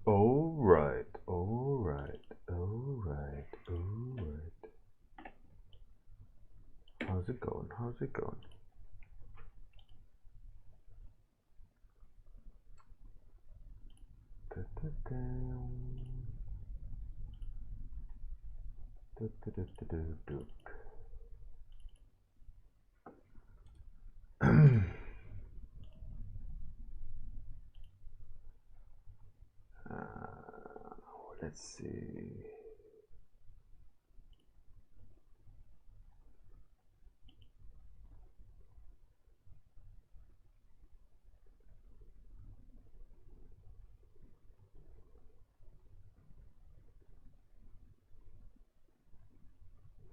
All right, all right, all right, all right. How's it going? How's it going? Da, da, da. Da, da, da, da, da, da. Let's see.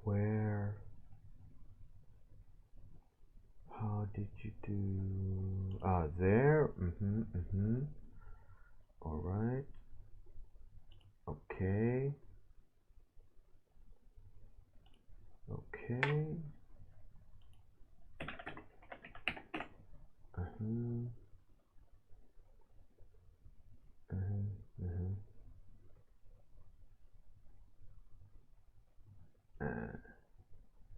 Where? How did you do? Ah, there. All right. Okay. Okay. Uh-huh. Uh-huh. Uh-huh.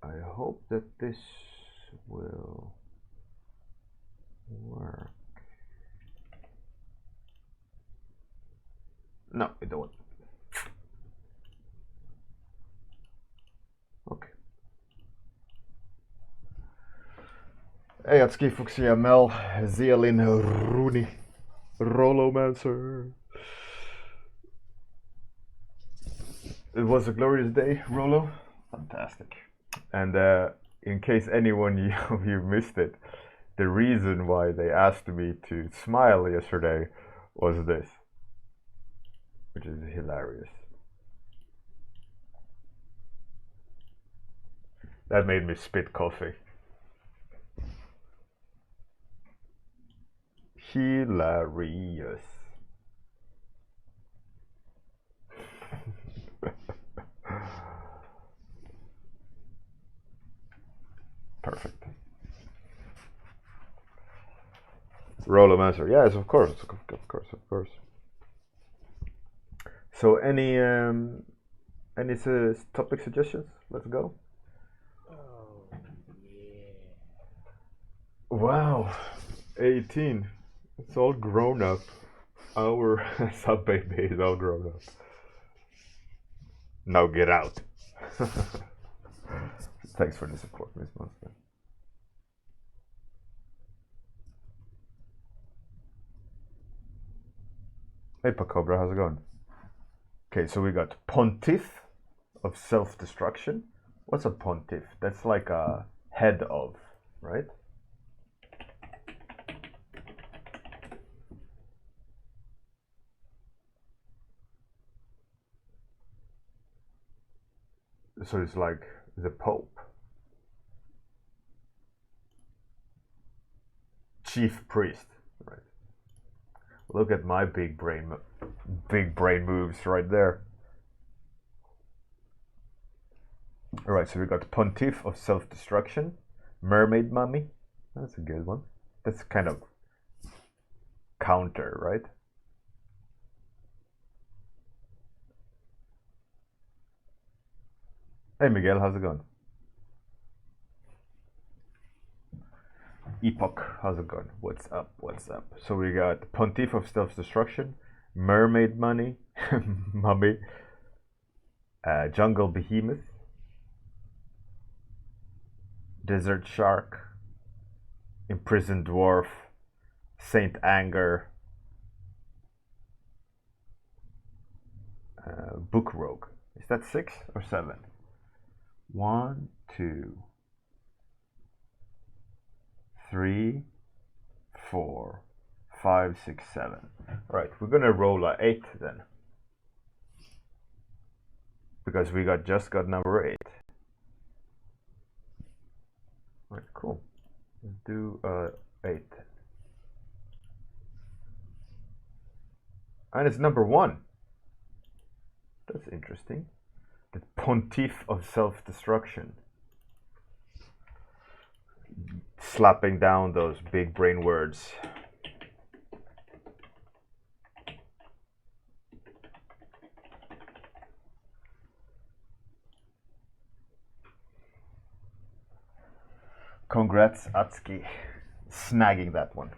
I hope that this will work. No, it don't. Okay. Hey, Atski Fuxia Mel, Zealin Rooney, Rolomancer. It was a glorious day, Rolo. Fantastic. And in case anyone of you missed it, the reason why they asked me to smile yesterday was this, which is hilarious. That made me spit coffee. Hilarious. Perfect. Rollermaster. Yes, of course, of course, of course. So, any topic suggestions? Let's go. Oh, yeah. Wow, 18. It's all grown up. Our sub baby is all grown up. Now get out. Thanks for the support, Miss Monster. Hey, Pacobra, how's it going? Okay, so we got Pontiff of Self-Destruction. What's a Pontiff? That's like a head of, right? So it's like the Pope. Chief Priest, right? Look at my big brain moves right there. All right, so we got Pontiff of Self-Destruction, Mermaid Mummy. That's a good one. That's kind of counter, right? Hey Miguel, how's it going? Epoch, how's it going? What's up? What's up? So we got Pontiff of Self-Destruction, Mermaid Money, Mummy, Jungle Behemoth, Desert Shark, Imprisoned Dwarf, Saint Anger, Book Rogue. Is that 6 or 7? 1, 2, 3, 4, 5, 6, 7. Alright, we're gonna roll a 8 then. Because we just got number 8. Alright, cool. Let's do 8. And it's number 1. That's interesting. The Pontiff of Self-Destruction. Slapping down those big brain words. Congrats, Atsuki, snagging that one.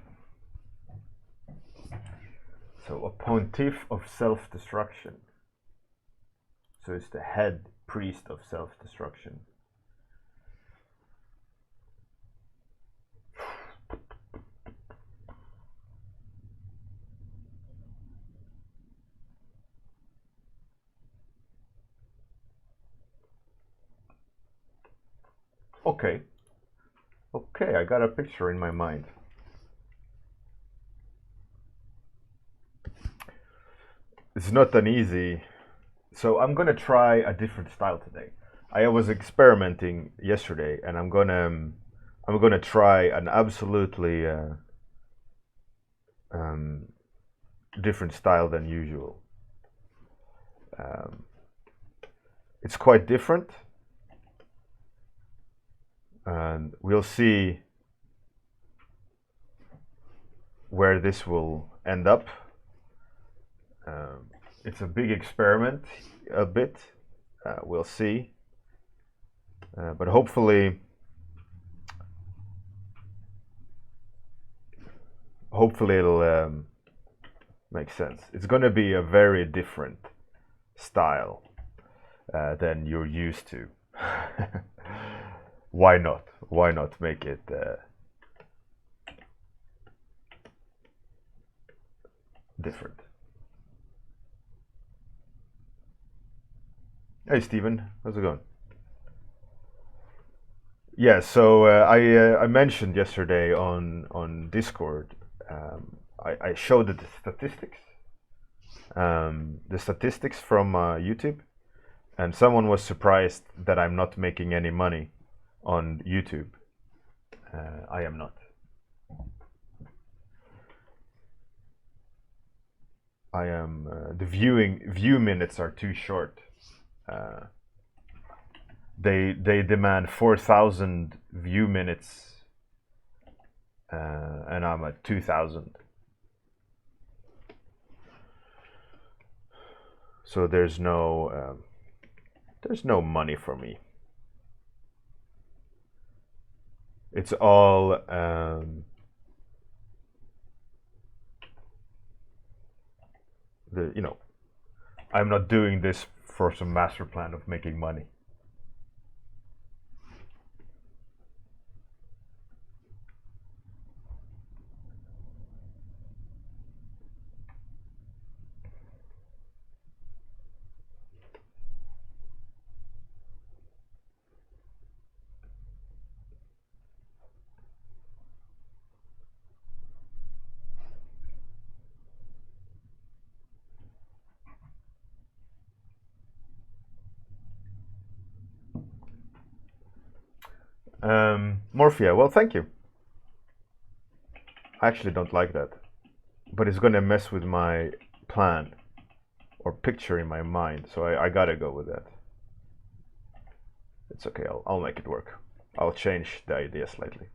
So a pontiff of self-destruction. So it's the head priest of self-destruction. Okay. Okay, I got a picture in my mind. It's not an easy. So I'm gonna try a different style today. I was experimenting yesterday, and I'm gonna try an absolutely different style than usual. It's quite different, and we'll see where this will end up. It's a big experiment, a bit. We'll see, but hopefully it'll make sense. It's going to be a very different style than you're used to. Why not? Why not make it different? Hey Steven, how's it going? Yeah, so I mentioned yesterday on Discord. I showed the statistics from YouTube, and someone was surprised that I'm not making any money on YouTube. I am not. I am. The view minutes are too short. They demand 4,000 view minutes, and I'm at 2,000. So there's no money for me. It's all I'm not doing this for some master plan of making money. Morphia, well, thank you. I actually don't like that, but it's gonna mess with my plan or picture in my mind, so I gotta go with that. It's okay, I'll make it work. I'll change the idea slightly.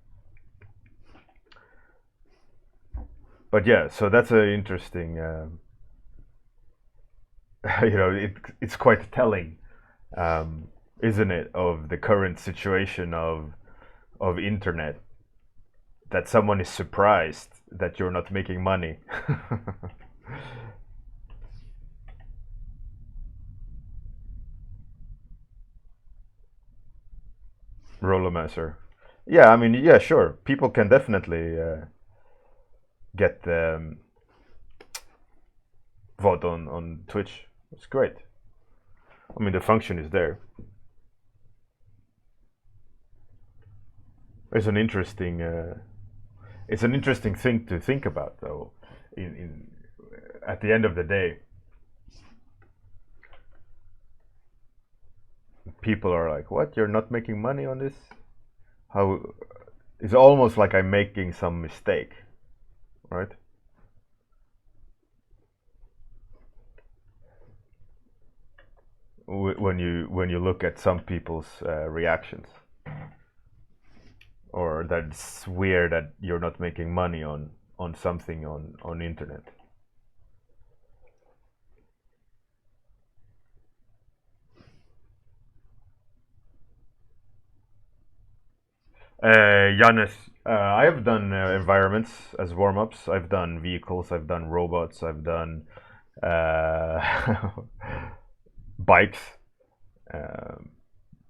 But yeah, so that's an interesting, it's quite telling, isn't it, of the current situation of internet, that someone is surprised that you're not making money. Rollomancer. Yeah, I mean, yeah, sure. People can definitely get vote on Twitch. It's great. I mean, the function is there. It's an interesting thing to think about, though. In at the end of the day, people are like, "What? You're not making money on this? How?" It's almost like I'm making some mistake, right? When you look at some people's reactions, or that's weird that you're not making money on something on internet. Jannes, I have done environments as warm-ups. I've done vehicles, I've done robots, I've done uh, bikes, um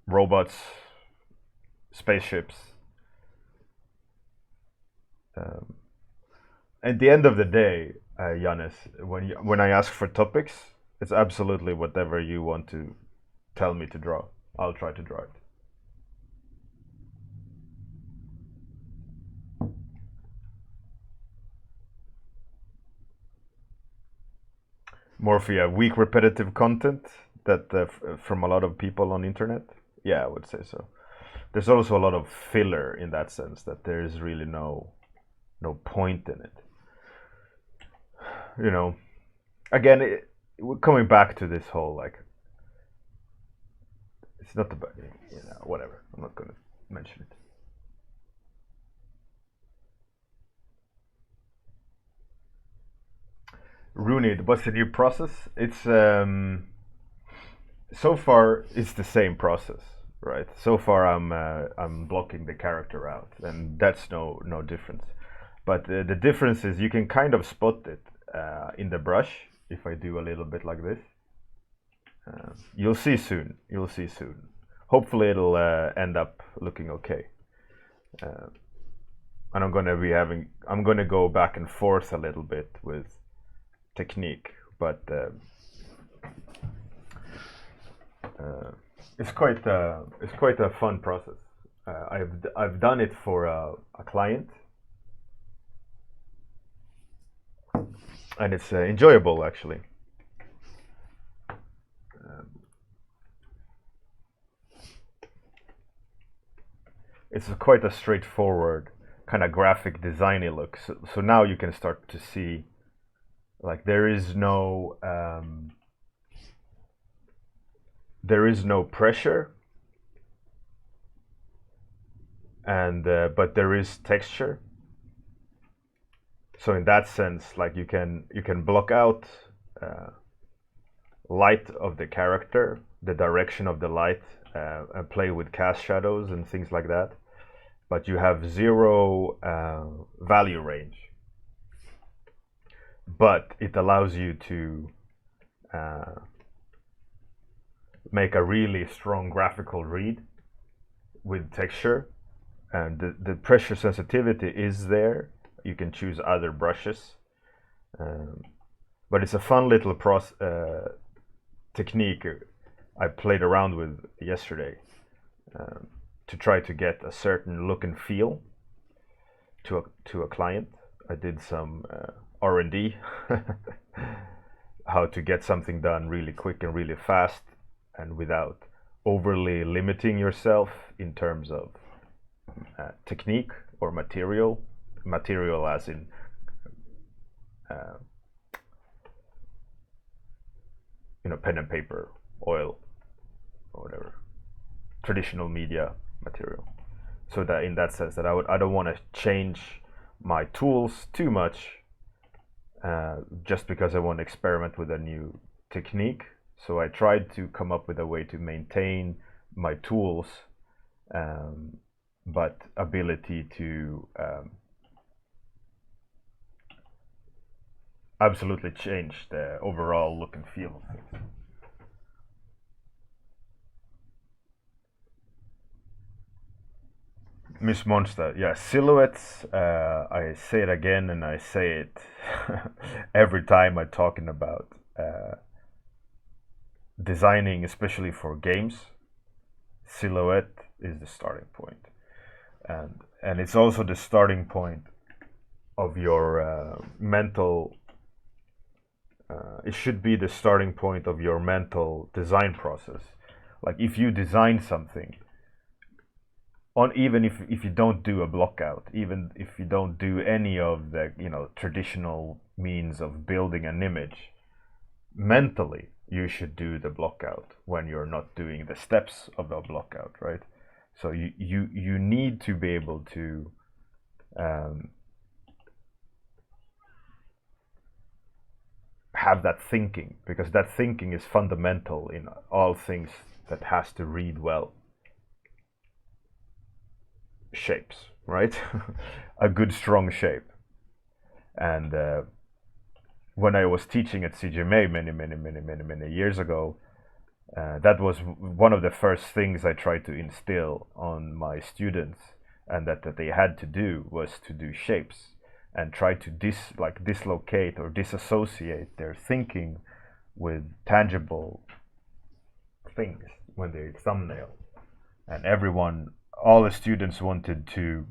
robots, spaceships. Um, at the end of the day, Jannes, when I ask for topics, it's absolutely whatever you want to tell me to draw. I'll try to draw it. Morphia, weak repetitive content that from a lot of people on internet. Yeah, I would say so. There's also a lot of filler in that sense that there is really no point in it. You know, again, we're coming back to this whole like it's not about whatever. I'm not going to mention it. Runid, what's the new process? It's so far it's the same process, right? So far I'm blocking the character out, and that's no difference. But the difference is you can kind of spot it in the brush if I do a little bit like this. You'll see soon. You'll see soon. Hopefully it'll end up looking okay. And I'm gonna go back and forth a little bit with technique, but it's quite a fun process. I've done it for a client, and it's enjoyable actually. It's quite a straightforward kind of graphic designy look. So now you can start to see, like there is no pressure, and but there is texture. So in that sense, like you can block out light of the character, the direction of the light, and play with cast shadows and things like that. But you have zero value range. But it allows you to make a really strong graphical read with texture, and the pressure sensitivity is there. You can choose other brushes, but it's a fun little technique I played around with yesterday to try to get a certain look and feel to a client. I did some R&D, how to get something done really quick and really fast, and without overly limiting yourself in terms of technique or material. Material as in pen and paper, oil, or whatever, traditional media material. So that in that sense, that I don't want to change my tools too much, just because I want to experiment with a new technique. So I tried to come up with a way to maintain my tools, but ability to absolutely change the overall look and feel of things. Miss Monster, yeah, silhouettes. I say it again, and I say it every time I'm talking about designing, especially for games. Silhouette is the starting point, and it's also the starting point of your mental. It should be the starting point of your mental design process. Like if you design something, even if you don't do a block out, even if you don't do any of the traditional means of building an image, mentally you should do the block out when you're not doing the steps of the block out, right? So you need to be able to have that thinking, because that thinking is fundamental in all things that has to read well. shapes, right? A good strong shape. And when I was teaching at CGMA many years ago, that was one of the first things I tried to instill on my students, and that they had to do was to do shapes and try to dislocate or disassociate their thinking with tangible things when they thumbnail. And all the students wanted to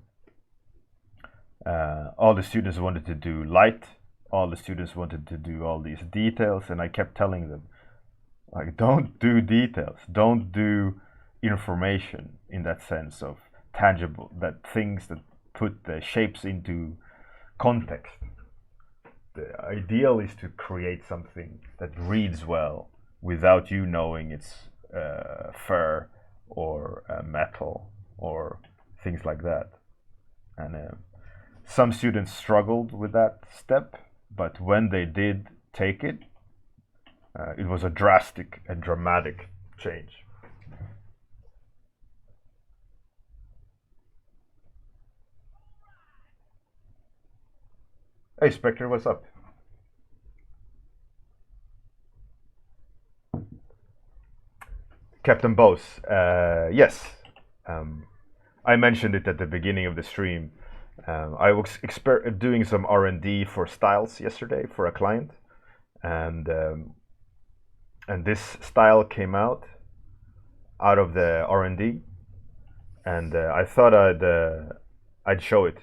do light. All the students wanted to do all these details, and I kept telling them, like, don't do details, don't do information in that sense of tangible, that things that put the shapes into context. The ideal is to create something that reads well without you knowing it's fur or metal or things like that. And some students struggled with that step, but when they did take it, it was a drastic and dramatic change. Hey Spectre, what's up? Captain Bose, yes. I mentioned it at the beginning of the stream. I was doing some R&D for styles yesterday for a client, and this style came out of the R&D, and I thought I'd show it.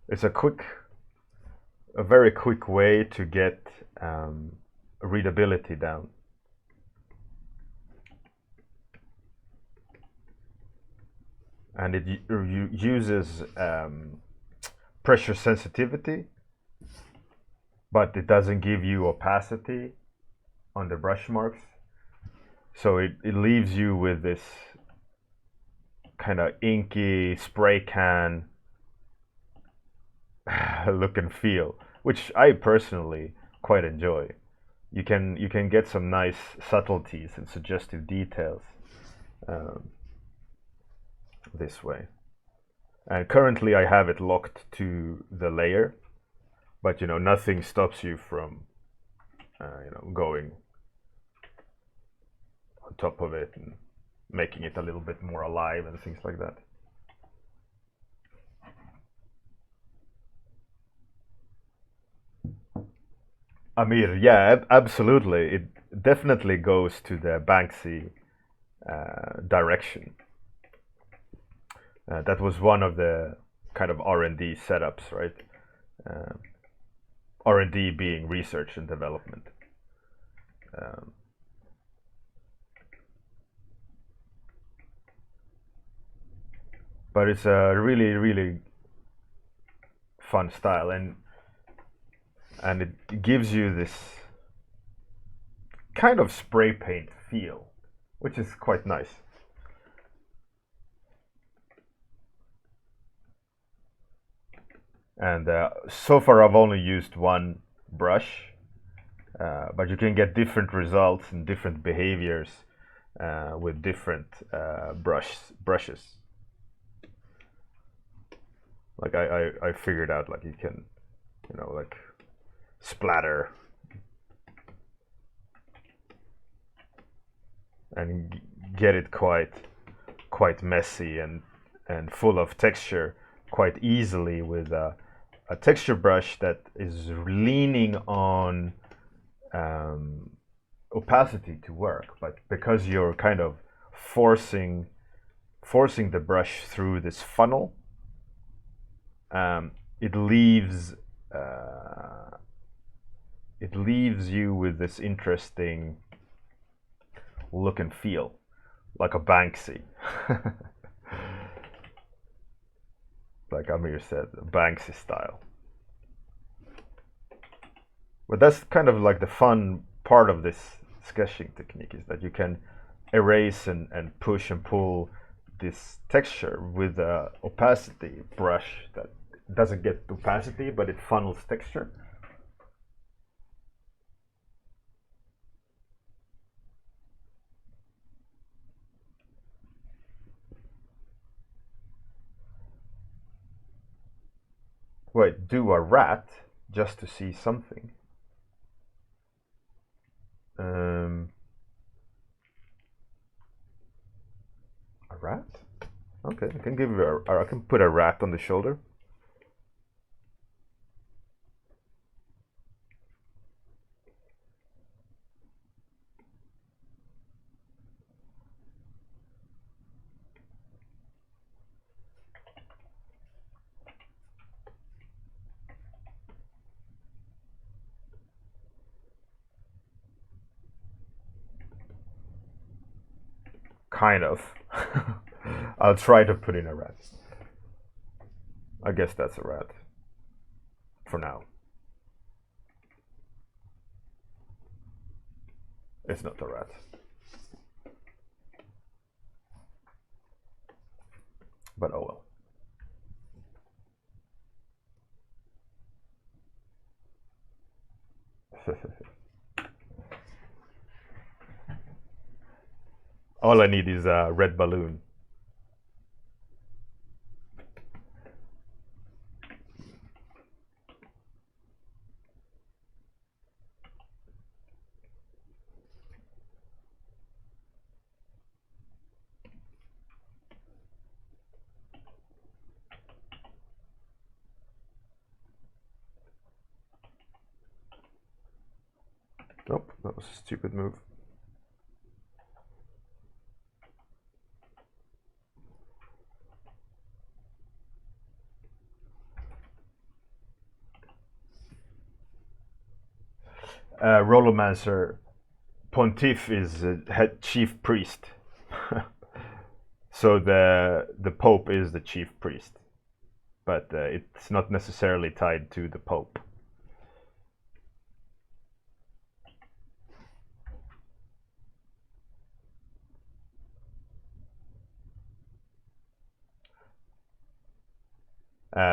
It's a very quick way to get readability down. And it uses pressure sensitivity, but it doesn't give you opacity on the brush marks. So it leaves you with this kind of inky spray can look and feel, which I personally quite enjoy. You can get some nice subtleties and suggestive details this way. And currently I have it locked to the layer, but nothing stops you from going on top of it and making it a little bit more alive and things like that. Amir, yeah, absolutely. It definitely goes to the Banksy direction. That was one of the kind of R&D setups, right? R&D being research and development. But it's a really fun style, and it gives you this kind of spray paint feel, which is quite nice. And so far I've only used one brush, but you can get different results and different behaviors with different brushes. Like I figured out, like, you can, like, splatter and get it quite messy and full of texture quite easily with a texture brush that is leaning on opacity to work, but because you're kind of forcing the brush through this funnel, it leaves you with this interesting look and feel, like a Banksy. Like Amir said, Banksy style. But that's kind of like the fun part of this sketching technique, is that you can erase and push and pull this texture with a opacity brush that doesn't get opacity, but it funnels texture. Wait, do a rat just to see something. A rat? Okay, I can give you I can put a rat on the shoulder. Kind of. I'll try to put in a rat. I guess that's a rat. For now. It's not a rat. But oh well. All I need is a red balloon. Nope, that was a stupid move. Rollomancer Pontiff is head chief priest. So the Pope is the chief priest, but it's not necessarily tied to the Pope.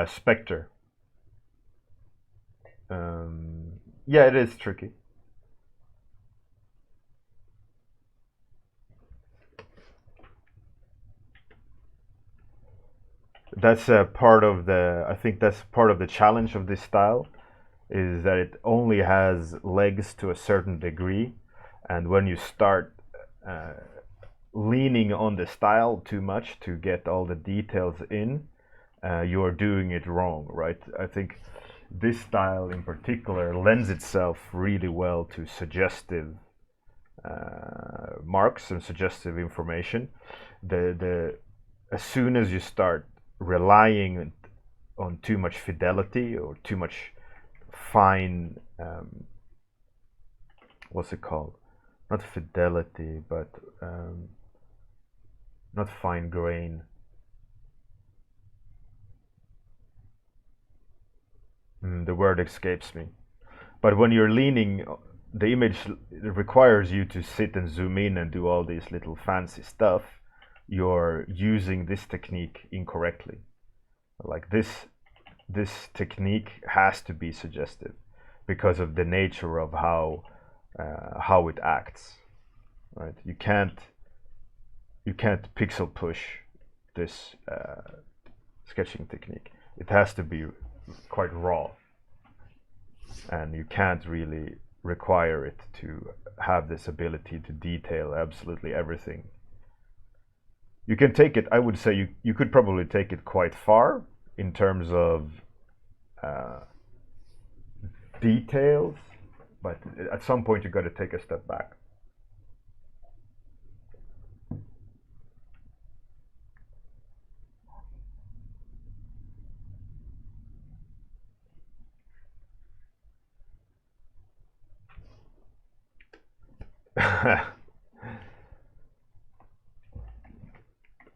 Spectre. Yeah, it is tricky. That's part of the. I think that's part of the challenge of this style, is that it only has legs to a certain degree, and when you start leaning on the style too much to get all the details in, you're doing it wrong, right? I think this style in particular lends itself really well to suggestive marks and suggestive information. As soon as you start relying on too much fidelity or too much fine, what's it called? Not fidelity, but not fine grain. The word escapes me. But when you're leaning, the image requires you to sit and zoom in and do all these little fancy stuff. You're using this technique incorrectly. Like this technique has to be suggestive because of the nature of how it acts. Right? You can't pixel push this sketching technique. It has to be quite raw, and you can't really require it to have this ability to detail absolutely everything. You can take it, I would say you could probably take it quite far in terms of details, but at some point you got to take a step back.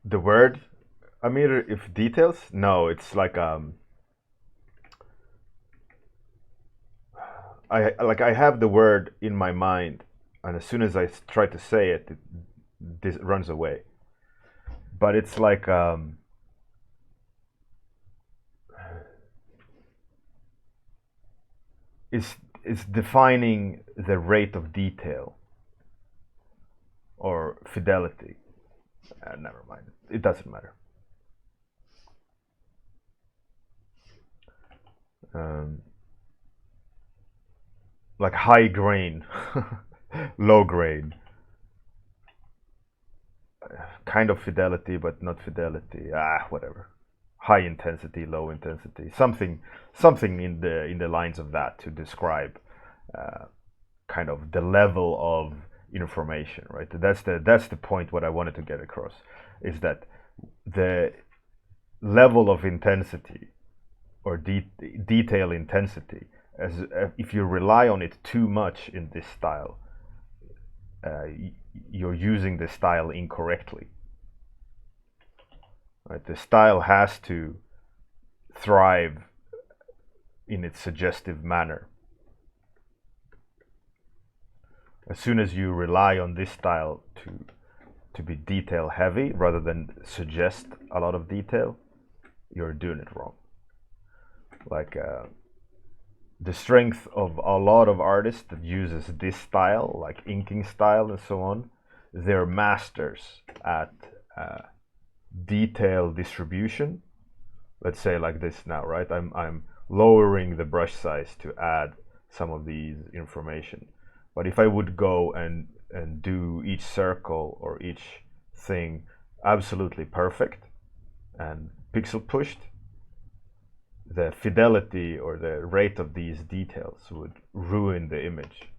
The word, I mean, if details, no, it's like I have the word in my mind, and as soon as I try to say it, this runs away. But it's like is defining the rate of detail or fidelity. Never mind. It doesn't matter. Like high grain, low grain, kind of fidelity but not fidelity. Whatever. High intensity, low intensity, something in the lines of that to describe kind of the level of information, right? That's the point. What I wanted to get across is that the level of intensity or detail intensity, as if you rely on it too much in this style, you're using the style incorrectly. Right? The style has to thrive in its suggestive manner. As soon as you rely on this style to be detail heavy rather than suggest a lot of detail, you're doing it wrong. Like the strength of a lot of artists that uses this style, like inking style and so on, they're masters at detail distribution. Let's say like this now, right? I'm lowering the brush size to add some of these information. But if I would go and do each circle or each thing absolutely perfect and pixel pushed, the fidelity or the rate of these details would ruin the image.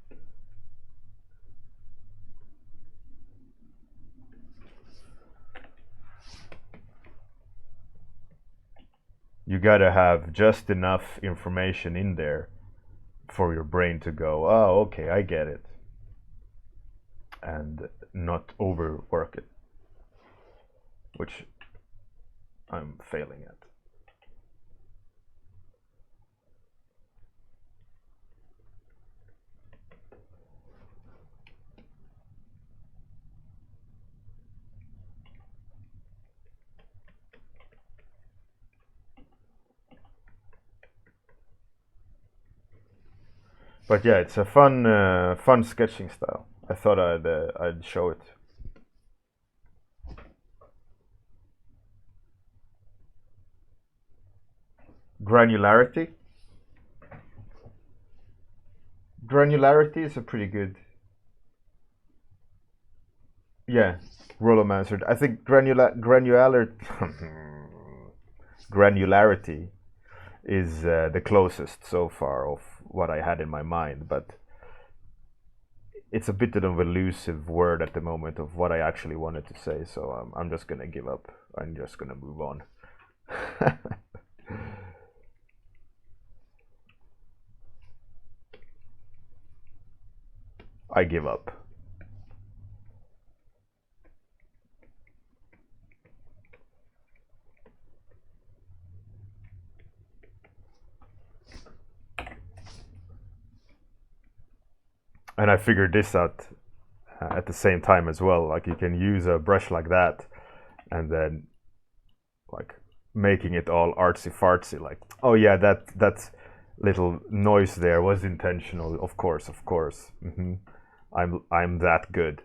You gotta have just enough information in there for your brain to go, oh, okay, I get it, and not overwork it, which I'm failing at. But yeah, it's a fun sketching style. I thought I'd show it. Granularity. Granularity is a pretty good. Yeah, Rollo answered. I think granularity is the closest so far of what I had in my mind, but it's a bit of an elusive word at the moment of what I actually wanted to say, so I'm just gonna give up. I'm just gonna move on. I give up. And I figured this out at the same time as well. Like you can use a brush like that and then like making it all artsy fartsy, like, oh yeah, that little noise there was intentional, of course. I'm that good.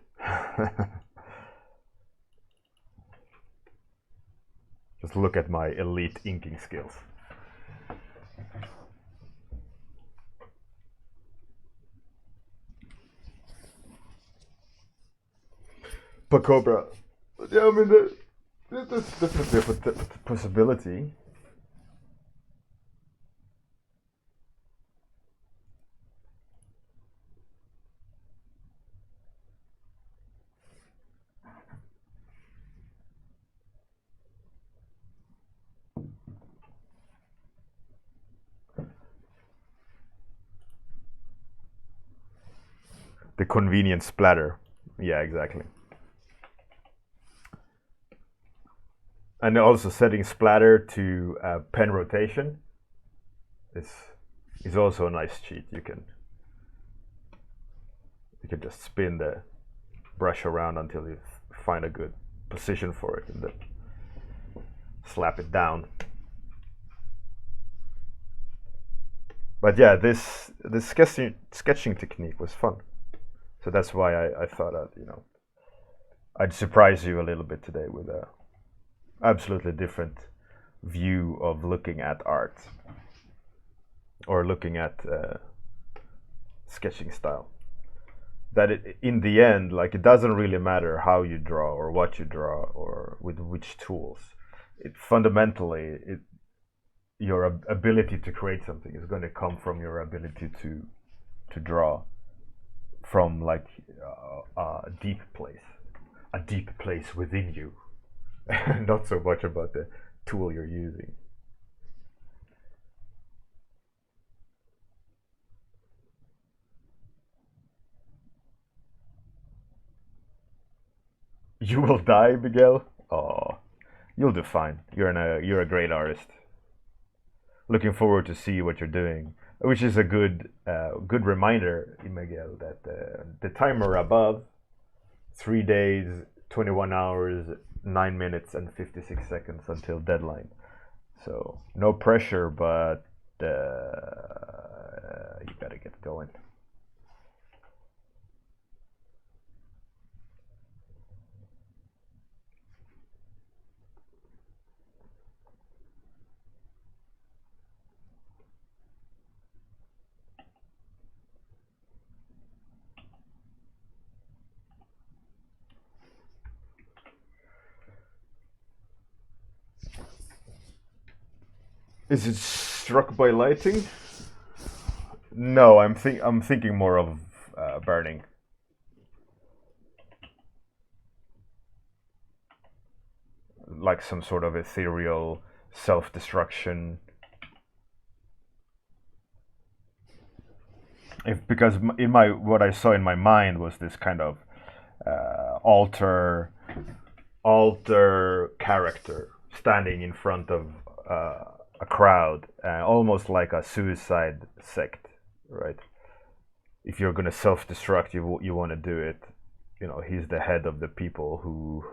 Just look at my elite inking skills. But Cobra, yeah, I mean, that's definitely a possibility. The convenient splatter. Yeah, exactly. And also setting splatter to pen rotation is also a nice cheat. You can just spin the brush around until you find a good position for it and then slap it down. But yeah, this sketching technique was fun. So that's why I thought I'd surprise you a little bit today with a absolutely different view of looking at art or looking at sketching style. That in the end, like, it doesn't really matter how you draw or what you draw or with which tools. It fundamentally, your ability to create something is going to come from your ability to draw from like a deep place within you, not so much about the tool you're using. You will die, Miguel. Oh, you'll do fine. You're a great artist. Looking forward to see what you're doing, which is a good reminder, Miguel, that the timer above 3 days, 21 hours, 9 minutes, and 56 seconds until deadline. So no pressure, but you gotta get going. Is it struck by lightning? No, I'm thinking more of burning. Like some sort of ethereal self-destruction. If because in my what I saw in my mind was this kind of alter character standing in front of a crowd, almost like a suicide sect, right? If you're gonna self-destruct, you want to do it. He's the head of the people who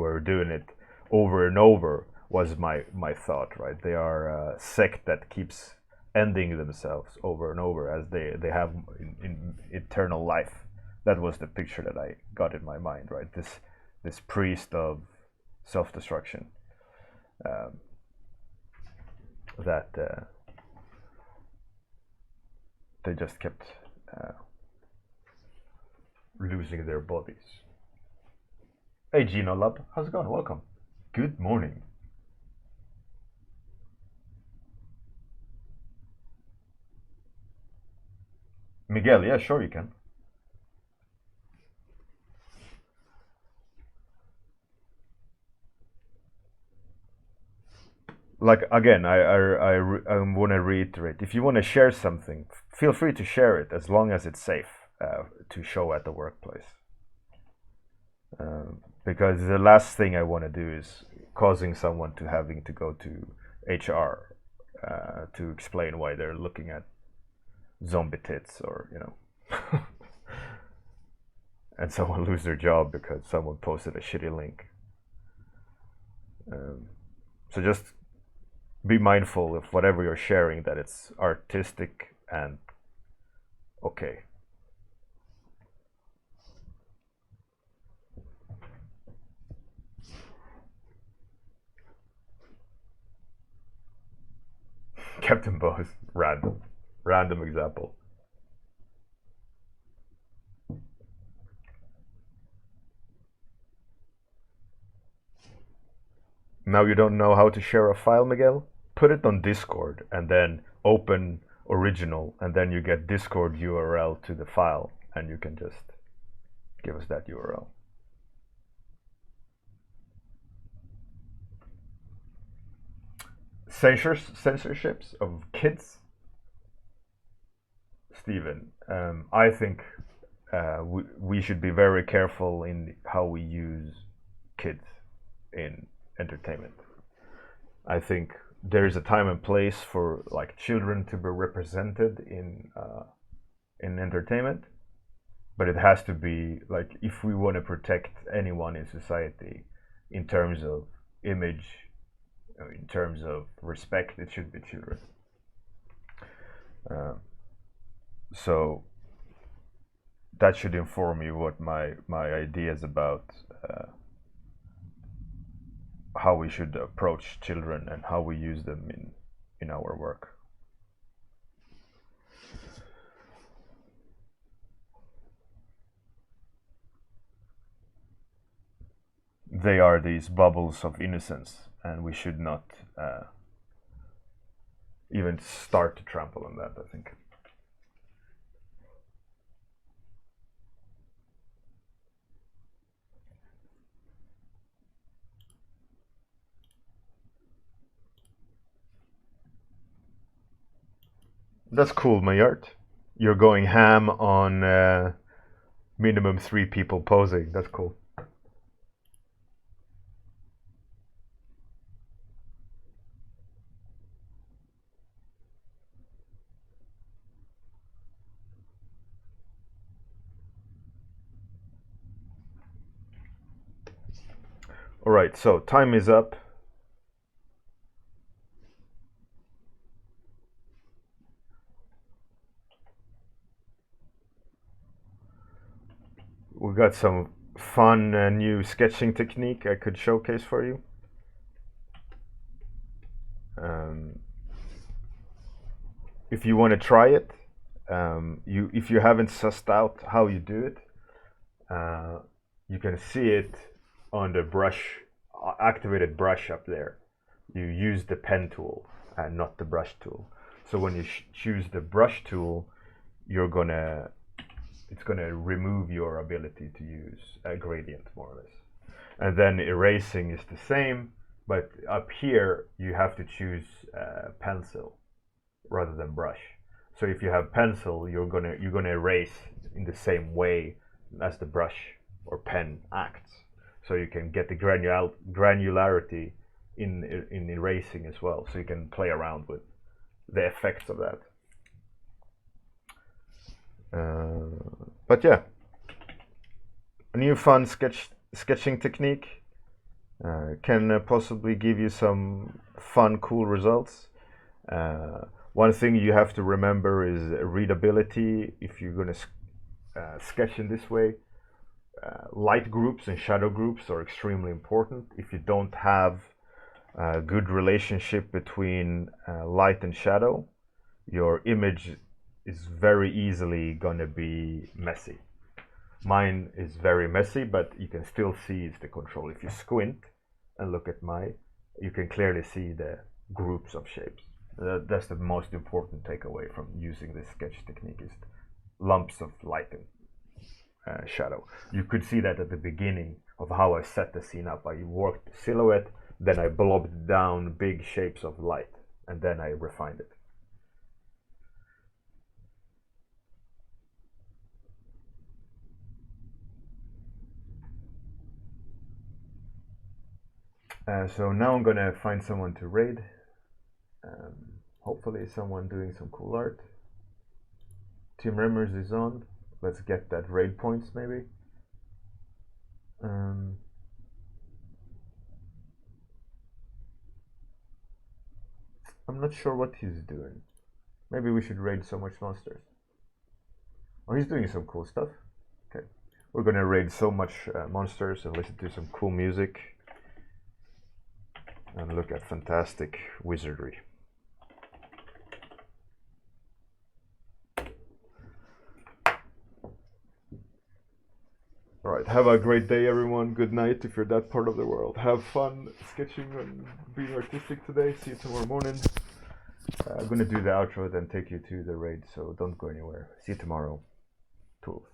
are doing it over and over. Was my thought, right? They are a sect that keeps ending themselves over and over as they have in eternal life. That was the picture that I got in my mind, right? This priest of self-destruction, that they just kept losing their bodies. Hey Gino Lab, how's it going? Welcome. Good morning. Miguel, yeah, sure you can. Like again, I want to reiterate: if you want to share something, feel free to share it as long as it's safe to show at the workplace. Because the last thing I want to do is causing someone to having to go to HR to explain why they're looking at zombie tits, or and someone lose their job because someone posted a shitty link. So just be mindful of whatever you're sharing, that it's artistic and okay. Captain Boss, random example. Now you don't know how to share a file, Miguel? Put it on Discord and then open original, and then you get Discord URL to the file, and you can just give us that URL. Censorships of kids? Stephen, I think we should be very careful in how we use kids in entertainment. I think there's a time and place for like children to be represented in entertainment, but it has to be like, if we want to protect anyone in society in terms of image, in terms of respect, it should be children. So that should inform you what my ideas about how we should approach children and how we use them in our work. They are these bubbles of innocence, and we should not even start to trample on that, I think. That's cool, Mayart. You're going ham on minimum 3 people posing. That's cool. All right, so time is up. We got some fun new sketching technique I could showcase for you. If you want to try it, if you haven't sussed out how you do it, you can see it on the brush, activated brush up there. You use the pen tool and not the brush tool. So when you choose the brush tool, it's gonna remove your ability to use a gradient, more or less. And then erasing is the same, but up here you have to choose pencil rather than brush. So if you have pencil, you're gonna erase in the same way as the brush or pen acts. So you can get the granularity in erasing as well. So you can play around with the effects of that. But yeah, a new fun sketching technique can possibly give you some fun, cool results. One thing you have to remember is readability. If you're going to sketch in this way, light groups and shadow groups are extremely important. If you don't have a good relationship between light and shadow, your image is very easily gonna be messy. Mine is very messy, but you can still see it's the control. If you squint and look at you can clearly see the groups of shapes. That's the most important takeaway from using this sketch technique, is lumps of light and shadow. You could see that at the beginning of how I set the scene up. I worked the silhouette, then I blobbed down big shapes of light, and then I refined it. So now I'm gonna find someone to raid. Hopefully someone doing some cool art. Team Rimmers is on. Let's get that raid points maybe. I'm not sure what he's doing. Maybe we should raid so much monsters. Oh, he's doing some cool stuff. Okay, we're gonna raid so much monsters and listen to some cool music and look at fantastic wizardry. Alright, have a great day everyone. Good night if you're that part of the world. Have fun sketching and being artistic today. See you tomorrow morning. I'm gonna do the outro, then take you to the raid, so don't go anywhere. See you tomorrow. Tools.